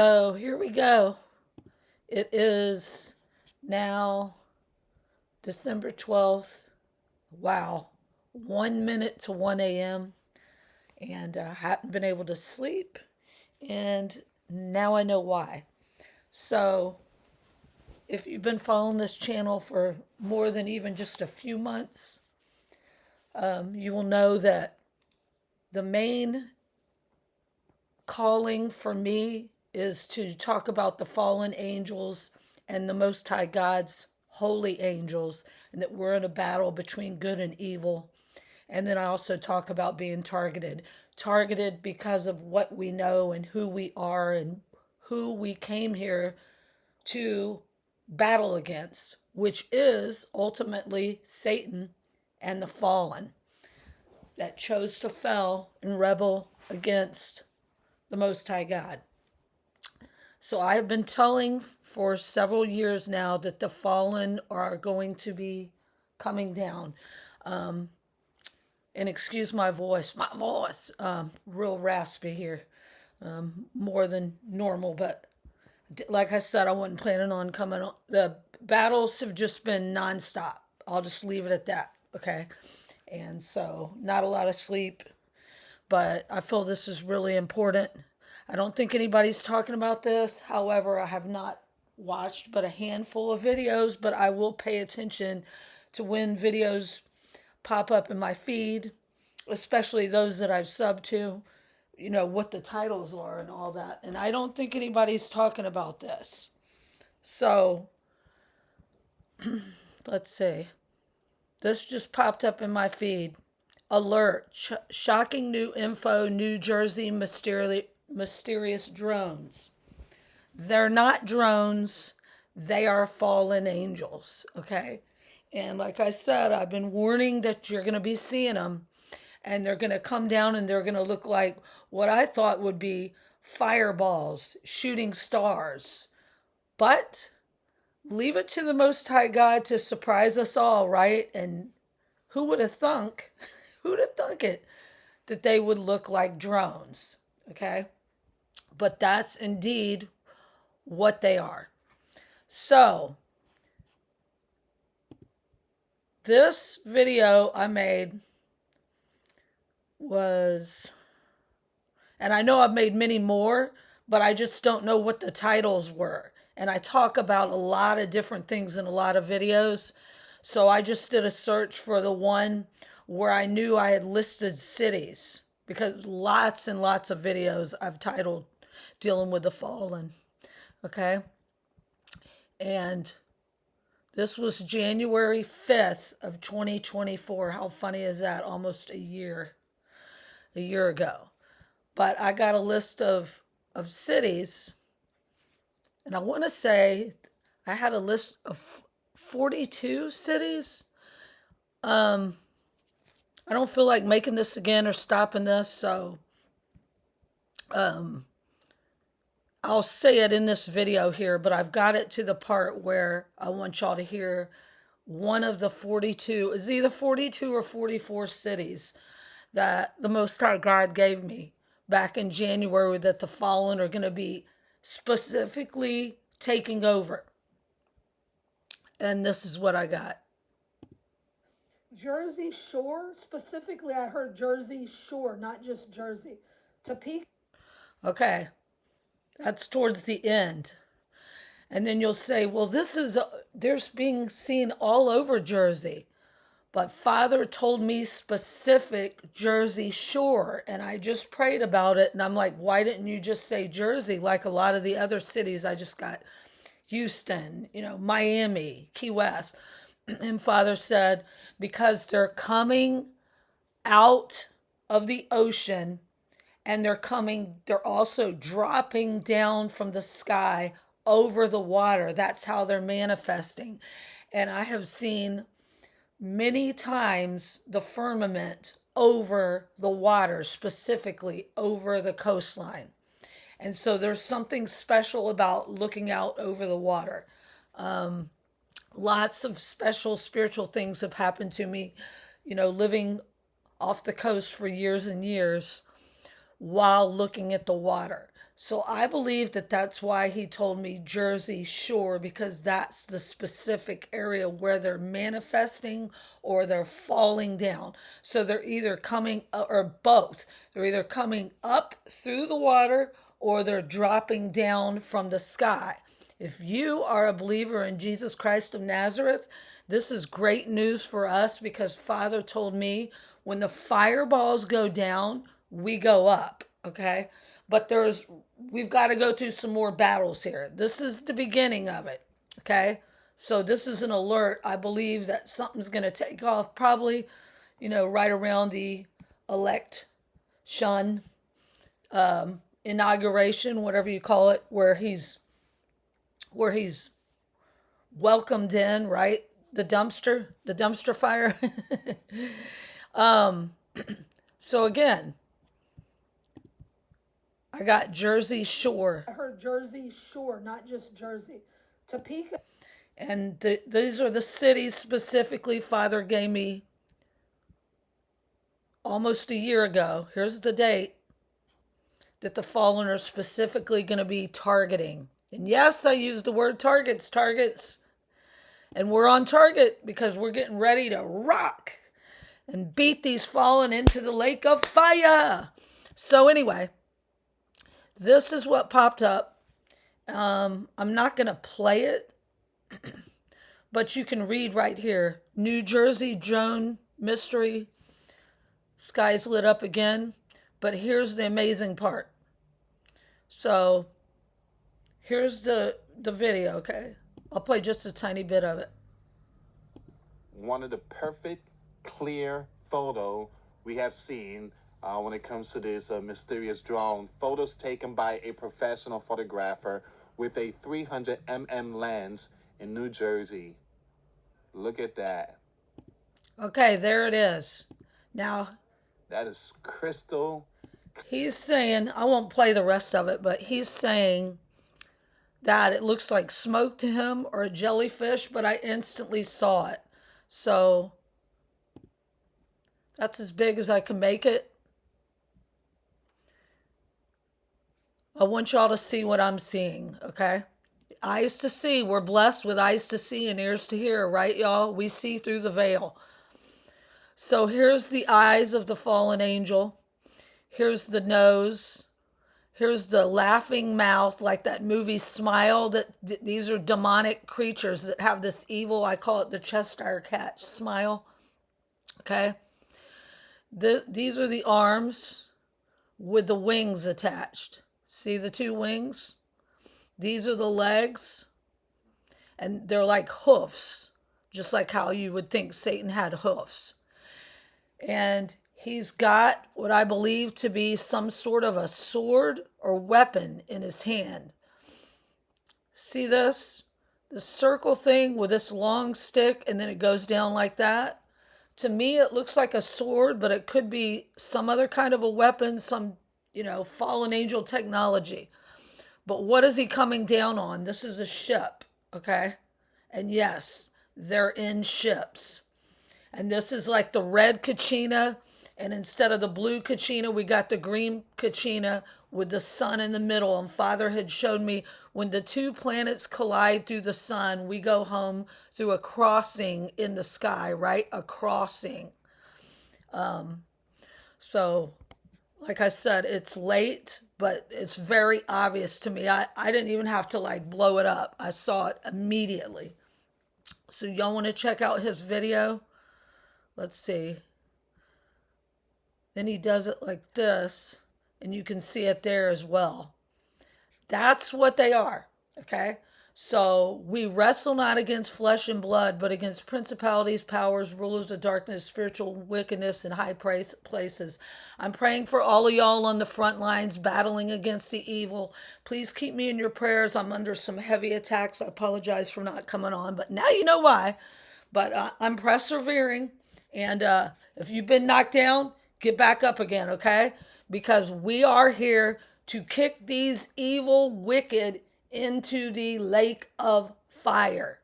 So here we go. It is now December 12th. Wow. 1 minute to 1 a.m. And I hadn't been able to sleep. And now I know why. So if you've been following this channel for more than even just a few months, you will know that the main calling for me is to talk about the fallen angels and the Most High God's holy angels, and that we're in a battle between good and evil. And then I also talk about being targeted because of what we know and who we are and who we came here to battle against, which is ultimately Satan and the fallen that chose to fail and rebel against the Most High God. So I have been telling for several years now that the fallen are going to be coming down. And excuse my voice, real raspy here, more than normal. But like I said, I wasn't planning on coming on. The battles have just been nonstop. I'll just leave it at that, okay? And so not a lot of sleep, but I feel this is really important. I don't think anybody's talking about this. However, I have not watched but a handful of videos, but I will pay attention to when videos pop up in my feed, especially those that I've subbed to, what the titles are and all that. And I don't think anybody's talking about this. So, let's see. This just popped up in my feed. Alert, shocking new info, New Jersey mysterious drones. They're not drones, they are fallen angels, okay? And like I said, I've been warning that you're going to be seeing them, and they're going to come down and they're going to look like what I thought would be fireballs, shooting stars. But leave it to the Most High God to surprise us all, right? And who would have thunk, who'd have thunk it, that they would look like drones, okay? But that's indeed what they are. So, this video I made was, and I know I've made many more, but I just don't know what the titles were. And I talk about a lot of different things in a lot of videos. So I just did a search for the one where I knew I had listed cities, because lots and lots of videos I've titled dealing with the fallen. Okay. And this was January 5th of 2024. How funny is that? Almost a year ago. But I got a list of cities, and I want to say I had a list of 42 cities. I don't feel like making this again or stopping this, so I'll say it in this video here, but I've got it to the part where I want y'all to hear one of the 42, it's either 42 or 44 cities that the Most High God gave me back in January that the fallen are going to be specifically taking over. And this is what I got. Jersey Shore, specifically, I heard Jersey Shore, not just Jersey. Topeka. Okay, that's towards the end. And then you'll say, well, there's being seen all over Jersey. But Father told me specific Jersey Shore, and I just prayed about it, and I'm like, why didn't you just say Jersey like a lot of the other cities I just got? Houston, Miami, Key West. And Father said, because they're coming out of the ocean, and they're also dropping down from the sky over the water. That's how they're manifesting. And I have seen many times the firmament over the water, specifically over the coastline. And so there's something special about looking out over the water. Lots of special spiritual things have happened to me, living off the coast for years and years while looking at the water. So I believe that that's why he told me Jersey Shore, because that's the specific area where they're manifesting or they're falling down. So they're either coming, or both. They're either coming up through the water or they're dropping down from the sky. If you are a believer in Jesus Christ of Nazareth, this is great news for us, because Father told me when the fireballs go down, we go up, okay? But we've got to go through some more battles here. This is the beginning of it, okay? So this is an alert. I believe that something's going to take off probably, right around the election, inauguration, whatever you call it, where he's welcomed in, right? The dumpster fire. So again, I got Jersey Shore. I heard Jersey Shore, not just Jersey. Topeka. And these are the cities specifically Father gave me almost a year ago. Here's the date that the fallen are specifically going to be targeting. And yes, I use the word targets. And we're on target because we're getting ready to rock and beat these fallen into the lake of fire. So anyway, this is what popped up. I'm not going to play it, but you can read right here. New Jersey Joan mystery. Sky's lit up again. But here's the amazing part. So here's the video, okay? I'll play just a tiny bit of it. One of the perfect, clear photo we have seen when it comes to this mysterious drone. Photos taken by a professional photographer with a 300 lens in New Jersey. Look at that. Okay, there it is. Now, that is crystal. He's saying, I won't play the rest of it, but he's saying that it looks like smoke to him or a jellyfish, but I instantly saw it. So that's as big as I can make it. I want y'all to see what I'm seeing, okay? Eyes to see. We're blessed with eyes to see and ears to hear, right, y'all? We see through the veil. So here's the eyes of the fallen angel. Here's the nose. Here's the laughing mouth, like that movie Smile. These are demonic creatures that have this evil, I call it the Cheshire Cat smile. Okay? These are the arms with the wings attached. See the two wings? These are the legs. And they're like hoofs, just like how you would think Satan had hoofs. And he's got what I believe to be some sort of a sword or weapon in his hand. See this? The circle thing with this long stick, and then it goes down like that. To me, it looks like a sword, but it could be some other kind of a weapon, some, fallen angel technology. But what is he coming down on? This is a ship, okay? And yes, they're in ships. And this is like the red kachina. And instead of the blue kachina, we got the green kachina with the sun in the middle. And Father had showed me when the two planets collide through the sun, we go home through a crossing in the sky, right? A crossing. So, like I said, it's late, but it's very obvious to me. I didn't even have to blow it up. I saw it immediately. So y'all want to check out his video? Let's see. Then he does it like this, and you can see it there as well. That's what they are, okay? So we wrestle not against flesh and blood, but against principalities, powers, rulers of darkness, spiritual wickedness in high places. I'm praying for all of y'all on the front lines battling against the evil. Please keep me in your prayers. I'm under some heavy attacks. I apologize for not coming on, but now you know why. But I'm persevering. And if you've been knocked down, get back up again, okay? Because we are here to kick these evil, wicked into the lake of fire.